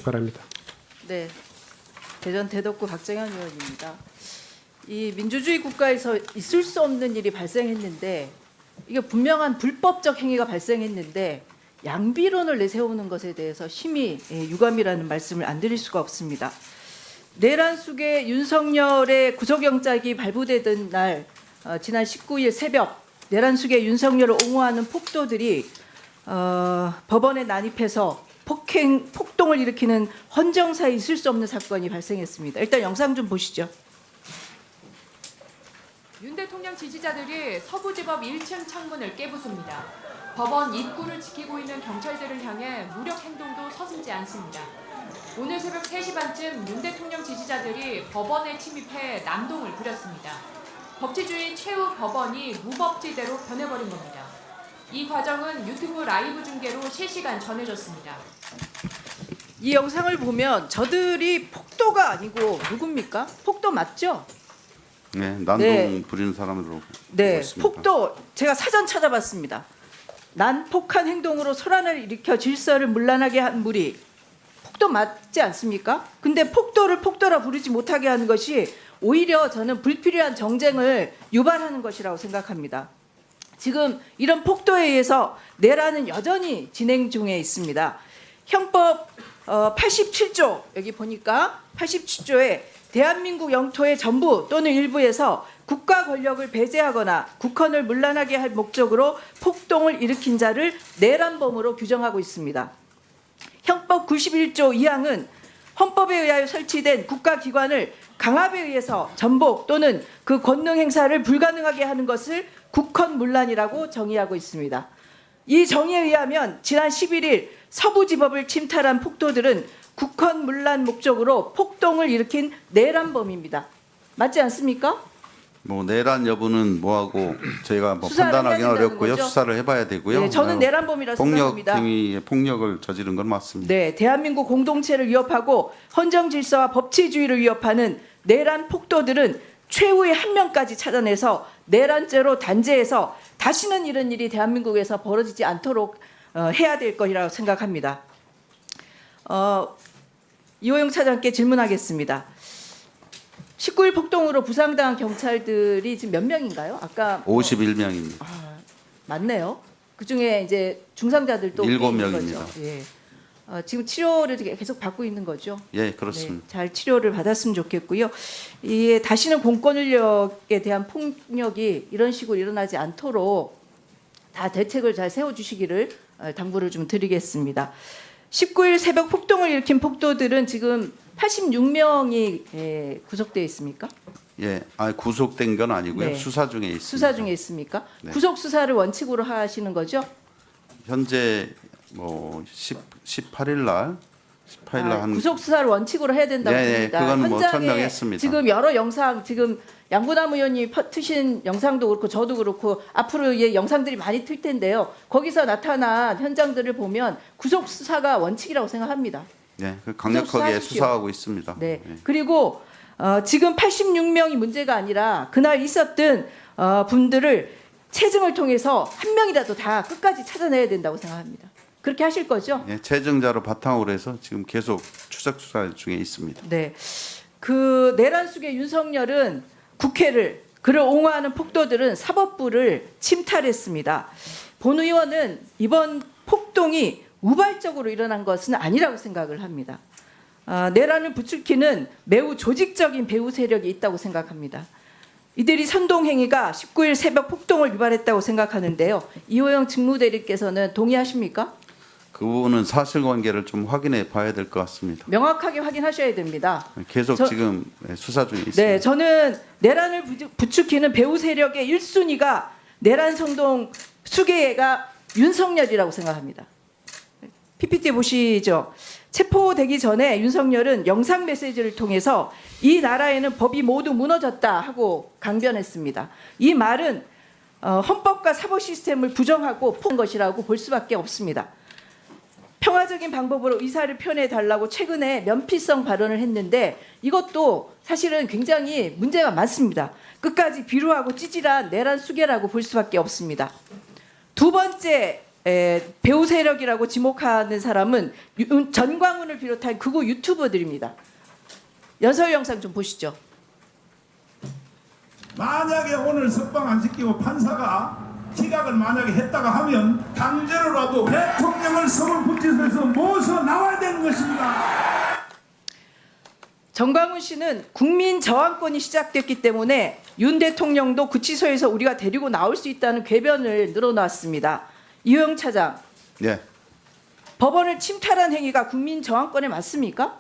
바랍니다. 네, 대전 대덕구 박정현 의원입니다. 이 민주주의 국가에서 있을 수 없는 일이 발생했는데 이게 분명한 불법적 행위가 발생했는데 양비론을 내세우는 것에 대해서 심히 유감이라는 말씀을 안 드릴 수가 없습니다. 내란 속에 윤석열의 구속영장이 발부되던 날 지난 19일 새벽 내란 속에 윤석열을 옹호하는 폭도들이 법원에 난입해서 폭동을 일으키는 헌정사에 있을 수 없는 사건이 발생했습니다. 일단 영상 좀 보시죠. 윤 대통령 지지자들이 서부지법 1층 창문을 깨부숩니다. 법원 입구를 지키고 있는 경찰들을 향해 무력 행동도 서슴지 않습니다. 오늘 새벽 3시 반쯤 윤 대통령 지지자들이 법원에 침입해 난동을 부렸습니다. 법치주의 최후 법원이 무법지대로 변해버린 겁니다. 이 과정은 유튜브 라이브 중계로 실시간 전해졌습니다. 이 영상을 보면 저들이 폭도가 아니고 누굽니까? 폭도 맞죠? 네, 난동 네. 부리는 사람으로 네, 보고 있습니다. 폭도 제가 사전 찾아봤습니다. 난폭한 행동으로 소란을 일으켜 질서를 문란하게 한 무리 폭도 맞지 않습니까? 근데 폭도를 폭도라 부르지 못하게 하는 것이 오히려 저는 불필요한 정쟁을 유발하는 것이라고 생각합니다. 지금 이런 폭도에 의해서 내란은 여전히 진행 중에 있습니다. 형법 87조 여기 보니까 87조에 대한민국 영토의 전부 또는 일부에서 국가 권력을 배제하거나 국헌을 문란하게 할 목적으로 폭동을 일으킨 자를 내란범으로 규정하고 있습니다. 형법 91조 2항은 헌법에 의하여 설치된 국가기관을 강압에 의해서 전복 또는 그 권능 행사를 불가능하게 하는 것을 국헌문란이라고 정의하고 있습니다. 이 정의에 의하면 지난 11일 서부지법을 침탈한 폭도들은 국헌문란 목적으로 폭동을 일으킨 내란범입니다. 맞지 않습니까? 뭐 내란 여부는 뭐하고 저희가 뭐 수사를 판단하기는 해야 된다는 어렵고요. 거죠? 수사를 해봐야 되고요. 네, 저는 내란범이라 생각합니다. 폭력행위에 폭력을 저지른 건 맞습니다. 네, 대한민국 공동체를 위협하고 헌정 질서와 법치주의를 위협하는 내란 폭도들은 최후의 한 명까지 찾아내서 내란죄로 단죄해서 다시는 이런 일이 대한민국에서 벌어지지 않도록 해야 될 것이라고 생각합니다. 이호영 차장께 질문하겠습니다. 19일 폭동으로 부상당한 경찰들이 지금 몇 명인가요? 아까 51명입니다. 맞네요. 그중에 이제 중상자들도 7명입니다. 예. 지금 치료를 계속 받고 있는 거죠. 예, 그렇습니다. 네, 잘 치료를 받았으면 좋겠고요. 이게 다시는 공권력에 대한 폭력이 이런 식으로 일어나지 않도록 다 대책을 잘 세워주시기를 당부를 좀 드리겠습니다. 19일 새벽 폭동을 일으킨 폭도들은 지금 86명이 구속되어 있습니까? 예, 구속된 건 아니고요. 네. 수사 중에 있습니다. 수사 중에 있습니까? 네. 구속 수사를 원칙으로 하시는 거죠? 현재 뭐 18일 날 한 구속 수사를 원칙으로 해야 된다고 예, 봅니다. 그건 뭐 현장에 설명했습니다. 지금 여러 영상 지금 양부남 의원이 트신 영상도 그렇고 저도 그렇고 앞으로 영상들이 많이 틀 텐데요. 거기서 나타난 현장들을 보면 구속 수사가 원칙이라고 생각합니다. 예, 강력하게 수사하십시오. 수사하고 있습니다. 네. 예. 그리고 지금 86명이 문제가 아니라 그날 있었던 분들을 체증을 통해서 한 명이라도 다 끝까지 찾아내야 된다고 생각합니다. 그렇게 하실 거죠? 예, 체증자로 바탕으로 해서 지금 계속 추적 수사 중에 있습니다. 네. 그 내란 속의 윤석열은 국회를 그를 옹호하는 폭도들은 사법부를 침탈했습니다. 본 의원은 이번 폭동이 우발적으로 일어난 것은 아니라고 생각을 합니다. 내란을 부추기는 매우 조직적인 배후 세력이 있다고 생각합니다. 이들이 선동행위가 19일 새벽 폭동을 유발했다고 생각하는데요. 이호영 직무대리께서는 동의하십니까? 그 부분은 사실관계를 좀 확인해 봐야 될 것 같습니다. 명확하게 확인하셔야 됩니다. 계속 지금 수사 중에 있습니다. 네, 저는 내란을 부추기는 배후 세력의 1순위가 내란 선동 수괴가 윤석열이라고 생각합니다. PPT 보시죠. 체포되기 전에 윤석열은 영상 메시지를 통해서 이 나라에는 법이 모두 무너졌다 하고 강변했습니다. 이 말은 헌법과 사법 시스템을 부정하고 포기한 것이라고 볼 수밖에 없습니다. 평화적인 방법으로 의사를 표현해 달라고 최근에 면피성 발언을 했는데 이것도 사실은 굉장히 문제가 많습니다. 끝까지 비루하고 찌질한 내란 수괴라고 볼 수밖에 없습니다. 두 번째 배우 세력이라고 지목하는 사람은 전광훈을 비롯한 극우 유튜버들입니다. 연설 영상 좀 보시죠. 만약에 오늘 석방 안 시키고 판사가 기각을 만약에 했다가 하면 강제로라도 대통령을 서울구치소에서 모셔 나와야 되는 것입니다. 전광훈 씨는 국민 저항권이 시작됐기 때문에 윤 대통령도 구치소에서 우리가 데리고 나올 수 있다는 궤변을 늘어놨습니다. 이호영 차장, 예, 법원을 침탈한 행위가 국민 저항권에 맞습니까?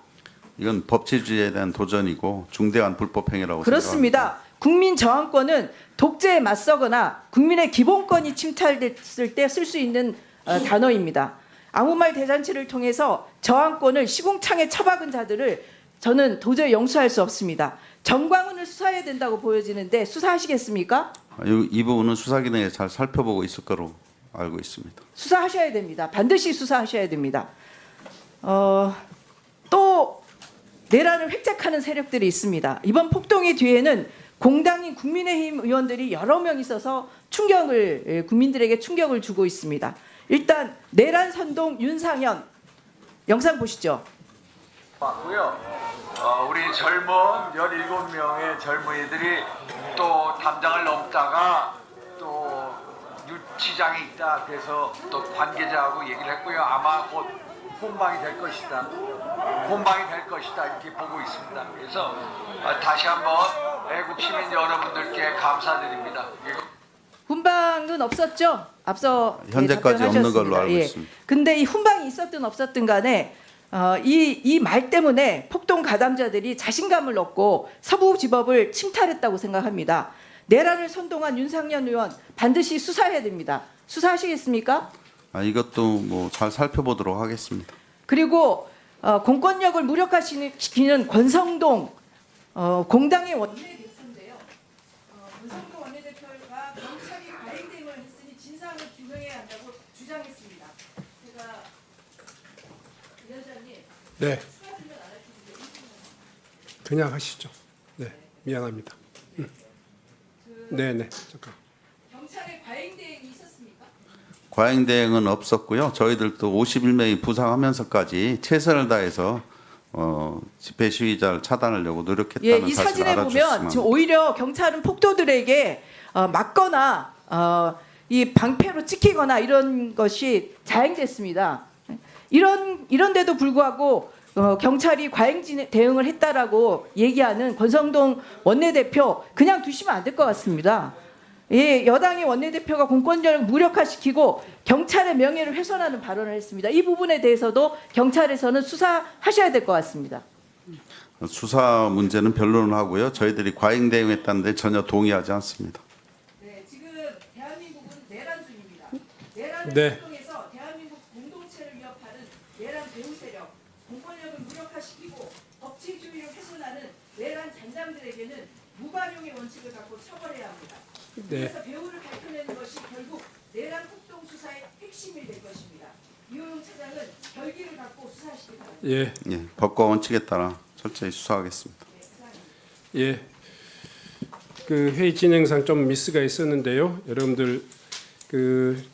이건 법치주의에 대한 도전이고 중대한 불법 행위라고 그렇습니다. 국민 저항권은 독재에 맞서거나 국민의 기본권이 침탈됐을 때 쓸 수 있는 단어입니다. 아무 말 대잔치를 통해서 저항권을 시궁창에 처박은 자들을 저는 도저히 용서할 수 없습니다. 전광훈을 수사해야 된다고 보여지는데 수사하시겠습니까? 생각합니다. 이 부분은 수사기능에 잘 살펴보고 있을 거로 알고 있습니다. 수사하셔야 됩니다. 반드시 수사하셔야 됩니다. 또 내란을 획책하는 세력들이 있습니다. 이번 폭동의 뒤에는 공당인 국민의힘 의원들이 여러 명 있어서 국민들에게 충격을 주고 있습니다. 일단 내란 선동 윤상현 영상 보시죠. 맞고요. 우리 젊은 17명의 젊은이들이 또 담장을 넘다가 또 유치장에 있다. 그래서 또 관계자하고 얘기를 했고요. 아마 곧 혼방이 될 것이다. 혼방이 될 것이다. 이렇게 보고 있습니다. 그래서 다시 한번 애국 시민 여러분들께 감사드립니다. 훈방은 없었죠? 앞서 현재까지 없는 걸로 알고 예. 있습니다. 근데 이 훈방이 있었든 없었든 간에 이 말 때문에 폭동 가담자들이 자신감을 얻고 서부지법을 침탈했다고 생각합니다. 내란을 선동한 윤상현 의원 반드시 수사해야 됩니다. 수사하시겠습니까? 이것도 뭐 잘 살펴보도록 하겠습니다. 그리고 공권력을 무력화시키는 권성동 공당의 원내대표인데요. 권성동 원내대표가 경찰이 과잉 대응을 했으니 진상을 규명해야 한다고 주장했습니다. 제가 위원장님 네, 추가 질문 안 하시는데 그냥 하시죠. 네, 미안합니다. 네, 잠깐. 경찰의 과잉 대응이 있었습니까? 과잉 대응은 없었고요. 저희들도 51명이 부상하면서까지 최선을 다해서 집회 시위자를 차단하려고 노력했다는 예, 이 사실을 사진에 알아주셨으면 보면 합니다. 지금 오히려 경찰은 폭도들에게 막거나 이 방패로 찍히거나 이런 것이 자행됐습니다. 이런데도 불구하고 경찰이 과잉 대응을 했다라고 얘기하는 권성동 원내대표 그냥 두시면 안 될 것 같습니다. 예, 여당의 원내대표가 공권력을 무력화시키고 경찰의 명예를 훼손하는 발언을 했습니다. 이 부분에 대해서도 경찰에서는 수사하셔야 될 것 같습니다. 수사 문제는 변론을 하고요. 저희들이 과잉 대응했다는데 전혀 동의하지 않습니다. 네, 지금 대한민국은 내란 중입니다. 내란을 네. 통해서 대한민국 공동체를 위협하는 내란 배후 세력, 공권력을 무력화시키고 법치주의를 훼손하는 내란 잔장들에게는 무관용의 원칙을 갖고 처벌해야 합니다. 네, 그래서 배후를 밝혀내는 것이 결국 내란 폭동 수사의 핵심이 될 것입니다. 이호영 차장은 결기를 갖고 수사하시기 바랍니다. 예, 예, 법과 원칙에 따라 철저히 수사하겠습니다. 예. 그 회의 진행상 좀 미스가 있었는데요. 여러분들 그